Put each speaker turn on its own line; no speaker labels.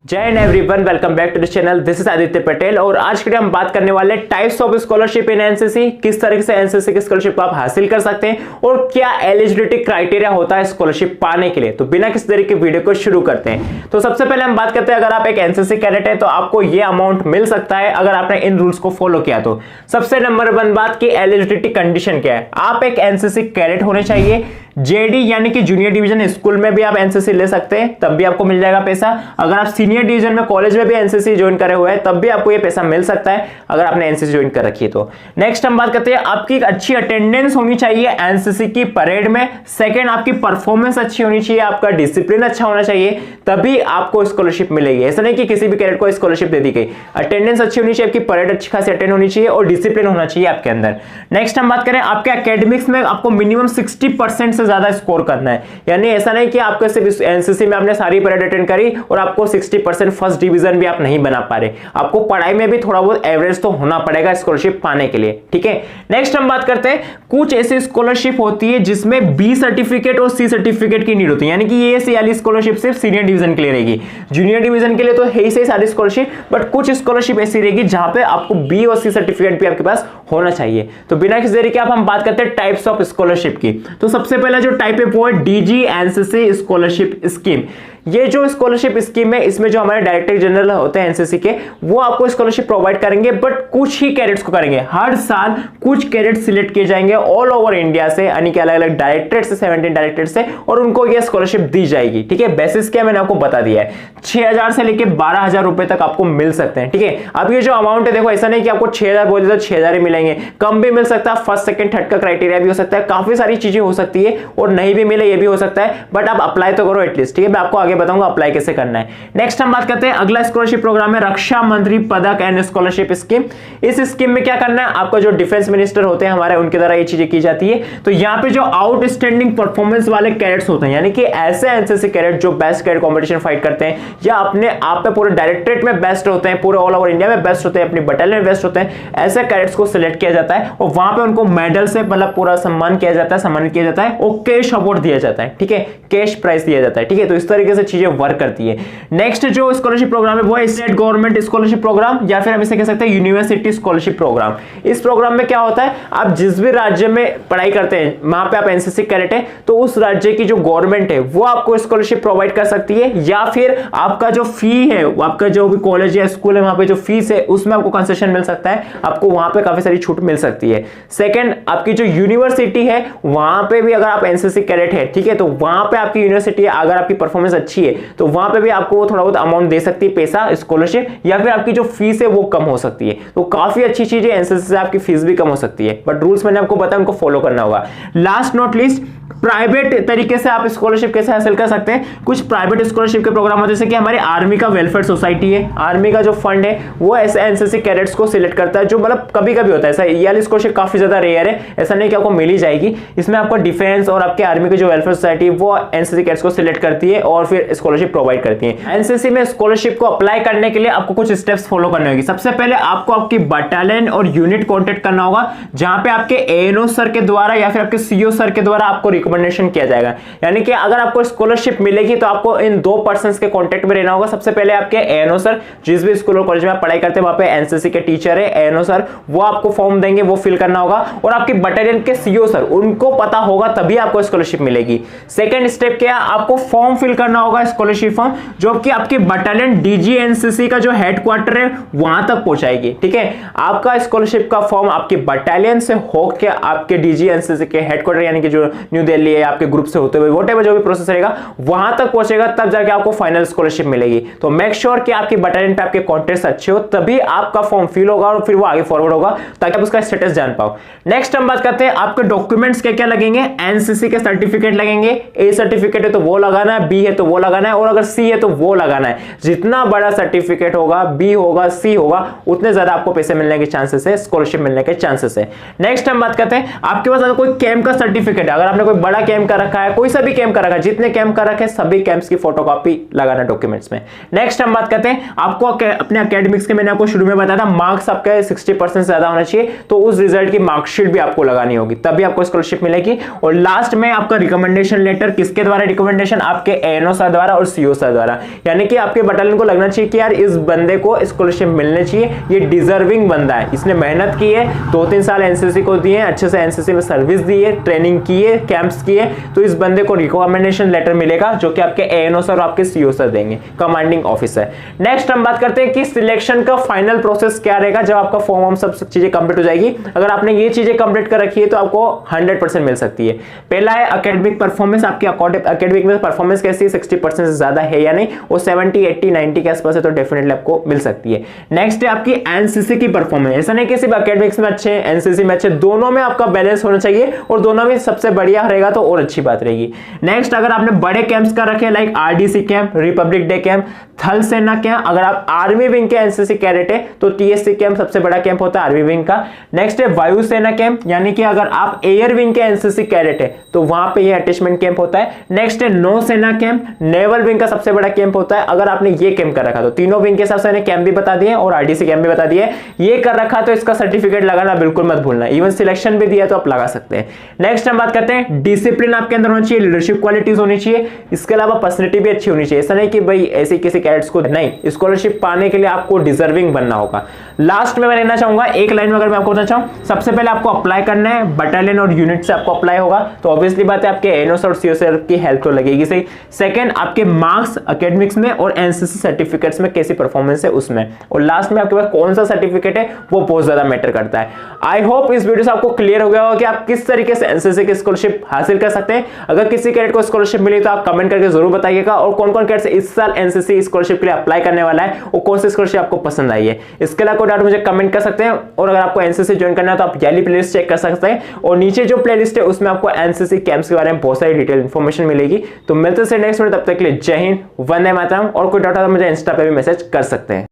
जय हिंद everyone, welcome back to the channel. This is Aditya Patel और आज के लिए हम बात करने वाले types of scholarship in NCC, किस तरीके से एनसीसी की स्कॉलरशिप को आप हासिल कर सकते हैं और क्या एलिजिबिलिटी क्राइटेरिया होता है स्कॉलरशिप पाने के लिए। तो बिना किसी तरीके की वीडियो को शुरू करते हैं। तो सबसे पहले हम बात करते हैं, अगर आप एक एनसीसी कैडेट है तो आपको ये अमाउंट मिल सकता है अगर आपने इन रूल्स को फॉलो किया। तो सबसे नंबर 1 बात की एलिजिबिलिटी कंडीशन क्या है, आप एक एनसीसी कैडेट होने चाहिए। जेडी यानी कि जूनियर डिवीजन स्कूल में भी आप एनसीसी ले सकते हैं, तब भी आपको मिल जाएगा पैसा। अगर आप सीनियर डिवीजन में कॉलेज में भी एनसीसी ज्वाइन करे हुए हैं तब भी आपको ये पैसा मिल सकता है अगर आपने एनसीसी ज्वाइन कर रखी है तो। नेक्स्ट हम बात करते हैं, आपकी अच्छी अटेंडेंस होनी चाहिए एनसीसी की परेड में। सेकंड, आपकी परफॉर्मेंस अच्छी होनी चाहिए, आपका डिसिप्लिन अच्छा होना चाहिए, तभी आपको स्कॉलरशिप मिलेगी। ऐसा नहीं कि किसी भी कैडेट को स्कॉलरशिप दे दी गई। अटेंडेंस अच्छी होनी चाहिए, आपकी परेड अच्छी खासी अटेंड होनी चाहिए और डिसिप्लिन होना चाहिए आपके अंदर। नेक्स्ट हम बात करें, आपके एकेडमिक्स में आपको मिनिमम 60% से ज्यादा स्कोर करना है। यानी ऐसा नहीं कि आपको सिर्फ एनसीसी में आपने सारी परेड अटेंड करी और आपको 60% फर्स्ट डिवीजन भी आप नहीं बना पा रहे। आपको पढ़ाई में भी थोड़ा बहुत एवरेज तो होना पड़ेगा स्कॉलरशिप पाने के लिए, ठीक है। नेक्स्ट हम बात करते हैं, कुछ ऐसी स्कॉलरशिप होती है जिसमें बी सर्टिफिकेट और सी सर्टिफिकेट की नीड होती है। यानी कि ये वाली स्कॉलरशिप सिर्फ सीनियर डिवीजन के लिए रहेगी, जूनियर डिवीजन के लिए तो है ही सही सारी स्कॉलरशिप, बट कुछ स्कॉलरशिप ऐसी रहेगी जहां पे आपको बी और सी सर्टिफिकेट भी आपके पास होना चाहिए। तो बिना किसी देरी के आप हम बात करते हैं टाइप्स ऑफ स्कॉलरशिप की। तो सबसे पहला जो टाइप है वो है डीजी एनसीसी स्कॉलरशिप स्कीम। ये जो स्कॉलरशिप स्कीम है, इसमें जो हमारे डायरेक्टर जनरल होते हैं एनसीसी के, वो आपको स्कॉलरशिप प्रोवाइड करेंगे, बट कुछ ही कैडेट्स को करेंगे। हर साल कुछ कैडेट सिलेक्ट किए जाएंगे ऑल ओवर इंडिया से, यानी कि अलग अलग डायरेक्टरेट से, 17 डायरेक्टरेट से, और उनको ये स्कॉलरशिप दी जाएगी, ठीक है। बेसिस क्या मैंने आपको बता दिया है, 6000 से लेकर 12000 रुपए तक आपको मिल सकते हैं, ठीक है। अब ये जो अमाउंट है, देखो ऐसा नहीं कि आपको 6000 बोले तो 6000 ही मिलेंगे, कम भी मिल सकता है, फर्स्ट सेकंड थर्ड का क्राइटेरिया भी हो सकता है, काफी सारी चीजें हो सकती है, और नहीं भी मिले ये भी हो सकता है, बट आप अप्लाई तो करो एटलीस्ट, ठीक है। मैं आपको आगे बताऊंगा अप्लाई कैसे करना है। नेक्स्ट हम बात करते हैं, अगला स्कॉलरशिप प्रोग्राम है रक्षा मंत्री पदक एंड स्कॉलरशिप स्कीम। इस स्कीम में क्या करना है, आपका जो डिफेंस मिनिस्टर होते हैं हमारे, उनके द्वारा ये चीजें की जाती है। तो यहाँ पे जो आउटस्टैंडिंग परफॉर्मेंस वाले कैडेट्स होते हैं, यानी कि ऐसे एनसीसी कैडेट जो बेस्ट कैडेट कंपटीशन फाइट करते हैं या अपने आप पे पूरे डायरेक्टरेट में बेस्ट होते हैं, पूरे ऑल ओवर इंडिया में बेस्ट होते हैं, अपनी बटालियन में बेस्ट होते हैं, ऐसे कैडेट्स को सिलेक्ट किया जाता है और वहां पे उनको मेडल से मतलब पूरा सम्मान किया जाता है, सम्मानित किया जाता है और कैश अवार्ड दिया जाता है, ठीक है, कैश प्राइज दिया जाता है, ठीक है। तो इस तरीके से चीजें वर्क करती है। नेक्स्ट जो स्कॉलरशिप प्रोग्राम है वो है स्टेट गवर्नमेंट स्कॉलरशिप प्रोग्राम, या फिर हम इसे कह सकते हैं यूनिवर्सिटी स्कॉलरशिप प्रोग्राम। इस प्रोग्राम में क्या होता है, आप जिस भी राज्य में पढ़ाई करते हैं, वहां पे आप एनसीसी कैडेट हैं, तो उस राज्य की जो गवर्नमेंट है वो आपको स्कॉलरशिप प्रोवाइड कर सकती है, या फिर आपका जो फी है, आपका जो भी कॉलेज या स्कूल है वहां पे जो फीस है उसमें आपको कंसेशन मिल सकता है, आपको वहां पे काफी सारी छूट मिल सकती है। सेकंड, आपकी जो यूनिवर्सिटी है वहां पे भी अगर आप एनसीसी कैडेट है, ठीक है, तो वहां पे आपकी यूनिवर्सिटी अगर आपकी परफॉर्मेंस अच्छी है तो वहां पे भी आपको थोड़ा बहुत अमाउंट दे सकती है पैसा स्कॉलरशिप, या फिर आपकी जो फीस है वो कम हो सकती है। तो काफी अच्छी चीज है, एनसीसी से आपकी फीस भी कम हो सकती है, बट रूल्स मैंने आपको बताया, उनको फॉलो करना होगा। लास्ट नॉट लीस्ट, प्राइवेट तरीके से आप स्कॉलरशिप कैसे हासिल कर सकते हैं। कुछ प्राइवेट स्कॉलरशिप के प्रोग्राम होते हैं, जैसे कि हमारी आर्मी का वेलफेयर सोसाइटी है, आर्मी का जो फंड है वो ऐसे एनसीसी कैडेट्स को सिलेक्ट करता है, जो मतलब कभी कभी होता है ऐसा, ये वाली स्कॉलरशिप काफी ज्यादा रेयर है, ऐसा नहीं कि आपको मिल ही जाएगी। इसमें आपको डिफेंस और आपके आर्मी की जो वेलफेयर सोसाइटी वो एनसीसी कैडेट्स को सिलेक्ट करती है और फिर स्कॉलरशिप प्रोवाइड करती है। एनसीसी में स्कॉलरशिप को अप्लाई करने के लिए आपको कुछ स्टेप्स फॉलो करने होंगे। सबसे पहले आपको आपकी बटालियन और यूनिट कांटेक्ट करना होगा, जहां पे आपके एएनओ सर के द्वारा या फिर आपके सीओ सर के द्वारा आपको रिकमेंडेशन किया जाएगा। यानी कि अगर आपको स्कॉलरशिप मिलेगी तो आपको इन 2 पर्संस के कांटेक्ट में रहना होगा। सबसे पहले आपके एएनओ सर, जिस भी स्कूल और कॉलेज में आप पढ़ाई करते हैं वहां पे एनसीसी के टीचर है एएनओ सर, वो आपको फॉर्म देंगे, वो फिल करना होगा। और आपकी बटालियन के सीओ सर, उनको पता होगा तभी आपको स्कॉलरशिप मिलेगी। सेकंड स्टेप क्या है, आपको फॉर्म फिल करना होगा, स्कॉलरशिप फॉर्म, जो कि आपकी बटालियन डीजी एनसीसी का जो हेडक्वार्टर है वहां तक पहुंचाएगी, ठीक है। आपका स्कॉलरशिप का फॉर्म आपकी बटालियन से होकर आपके डीजी एनसीसी के हेडक्वार्टर, यानी कि जो न्यू दिल्ली है, आपके ग्रुप से होते हुए व्हाटएवर जो भी प्रोसेस रहेगा वहां तक पहुंचेगा, तब जाके आपको फाइनल स्कॉलरशिप मिलेगी। तो मेक श्योर कि आपकी बटालियन पे आपके कॉन्टेक्ट्स अच्छे हो, तभी आपका फॉर्म फिल होगा और फिर वो आगे फॉरवर्ड होगा, ताकि आप उसका स्टेटस जान पाओ। नेक्स्ट हम बात करते हैं, आपके डॉक्यूमेंट्स क्या क्या लगेंगे। एनसीसी के सर्टिफिकेट लगेंगे, ए सर्टिफिकेट है तो वो लगाना है, बी है तो वो लगाना है, और अगर सी है तो वो लगाना है। जितना बड़ा सर्टिफिकेट होगा, बी होगा, सी होगा, उतने ज्यादा आपको पैसे मिलने के चांसेस है, स्कॉलरशिप मिलने के चांसेस है। नेक्स्ट हम बात करते हैं, आपके पास अगर कोई कैंप का सर्टिफिकेट है, अगर आपने कोई बड़ा कैंप का रखा है, कोई सा भी कैंप का रखा है, जितने कैंप का रखे सभी कैंप्स की फोटोकॉपी लगाना डॉक्यूमेंट्स में। नेक्स्ट हम बात करते हैं, आपको अपने एकेडमिक्स के, मैंने आपको शुरू में बताया था, मार्क्स आपके 60% से ज्यादा होना चाहिए, तो उस रिजल्ट की मार्कशीट भी आपको लगानी होगी, तभी आपको स्कॉलरशिप मिलेगी। और लास्ट में आपका रिकमेंडेशन लेटर, किसके द्वारा रिकमेंडेशन, आपके एएनओ सर सर द्वारा और सीओ सर द्वारा। यानी कि आपके बटालियन को लगना चाहिए कि यार इस बंदे को स्कॉलरशिप मिलनी चाहिए, ये डिजर्विंग बंदा है, इसने मेहनत की है, 2-3 साल एनसीसी को दिए, अच्छे से एनसीसी में सर्विस दी है, ट्रेनिंग की है, कैंप्स किए, तो इस बंदे को रिकमेंडेशन लेटर मिलेगा जो कि आपके एएनओ सर और आपके सीओ सर देंगे, कमांडिंग ऑफिसर। नेक्स्ट हम बात करते हैं कि सिलेक्शन का फाइनल प्रोसेस क्या रहेगा जब आपका फॉर्म सब चीजें कंप्लीट हो जाएगी। अगर आपने ये चीजें कंप्लीट कर रखी है तो आपको 100% मिल सकती है। पहला है एकेडमिक परफॉर्मेंस, आपकी एकेडमिक में परफॉर्मेंस कैसी है, 60% से ज्यादा है या नहीं, वो 70, 80, 90 के आसपास है तो डेफिनेटली आपको मिल सकती है। नेक्स्ट है आपकी एनसीसी की परफॉर्मेंस। ऐसा नहीं कि सिर्फ एकेडमिक्स में अच्छे, एनसीसी में अच्छे, दोनों में आपका बैलेंस होना चाहिए और दोनों में सबसे बढ़िया रहेगा तो और अच्छी बात रहेगी। नेक्स्ट, अगर आपने बड़े कैंप्स कर रखे like RDC camp, Republic day camp, थल सेना कैंप, अगर आप आर्मी विंग के एनसीसी कैडेट है तो टीएससी कैंप सबसे बड़ा कैंप होता है आर्मी विंग का। नेक्स्ट है वायुसेना कैंप, यानी कि अगर आप एयर विंग के एनसीसी कैडेट है तो वहां पे ये अटैचमेंट कैंप होता है। नेक्स्ट है नौसेना कैंप, नेवल विंग का सबसे बड़ा कैंप होता है। अगर आपने ये कैंप कर रखा तो तीनों विंग के हिसाब से कैंप भी बता दिए और आरडीसी कैंप भी बता दिए, ये कर रखा तो इसका सर्टिफिकेट लगाना बिल्कुल मत भूलना, इवन सिलेक्शन भी दिया तो आप लगा सकते हैं। नेक्स्ट हम बात करते हैं डिसिप्लिन आपके अंदर होना चाहिए, लीडरशिप क्वालिटीज होनी चाहिए, इसके अलावा पर्सनैलिटी भी अच्छी होनी चाहिए। ऐसा नहीं कि भाई ऐसे किसी कैडेट्स को नहीं, स्कॉलरशिप पाने के लिए आपको डिजर्विंग बनना होगा। लास्ट में मैं लेना चाहूंगा एक लाइन में, अगर मैं आपको बताना चाहूं, सबसे पहले आपको अप्लाई करना है बटालियन और यूनिट से आपको अप्लाई होगा तो ऑब्वियसली बात है आपके एनओस और सीओ सर की हेल्प तो लगेगी सही। सेकंड, आपके मार्क्स एकेडमिक्स में और एनसीसी सर्टिफिकेट्स में कैसी परफॉर्मेंस है उसमें, और लास्ट में आपके पास कौन सा सर्टिफिकेट है वो बहुत ज्यादा मैटर करता है। आई होप इस वीडियो से आपको क्लियर हो गया होगा कि आप किस तरीके से एनसीसी की स्कॉलरशिप हासिल कर सकते हैं। अगर किसी कैडेट को स्कॉलरशिप मिली तो आप कमेंट करके जरूर बताइएगा, और कौन कौन कैडेट इस साल एनसीसी स्कॉलरशिप के लिए अप्लाई करने वाला है और कौन सी स्कॉलरशिप आपको पसंद आई है। इसके अलावा कोई डाउट मुझे कमेंट कर सकते हैं, और अगर आपको एनसीसी ज्वाइन करना है तो आप ये प्लेलिस्ट चेक कर सकते हैं, और नीचे जो प्लेलिस्ट है उसमें आपको एनसीसी कैंप्स के बारे में बहुत सारी डिटेल इंफॉर्मेशन मिलेगी। तो मिलते हैं नेक्स्ट वीडियो, तब तक के लिए जय हिंद, वंदे मातरम। और कोई डाउट है तो मुझे इंस्टा पे भी मैसेज कर सकते हैं।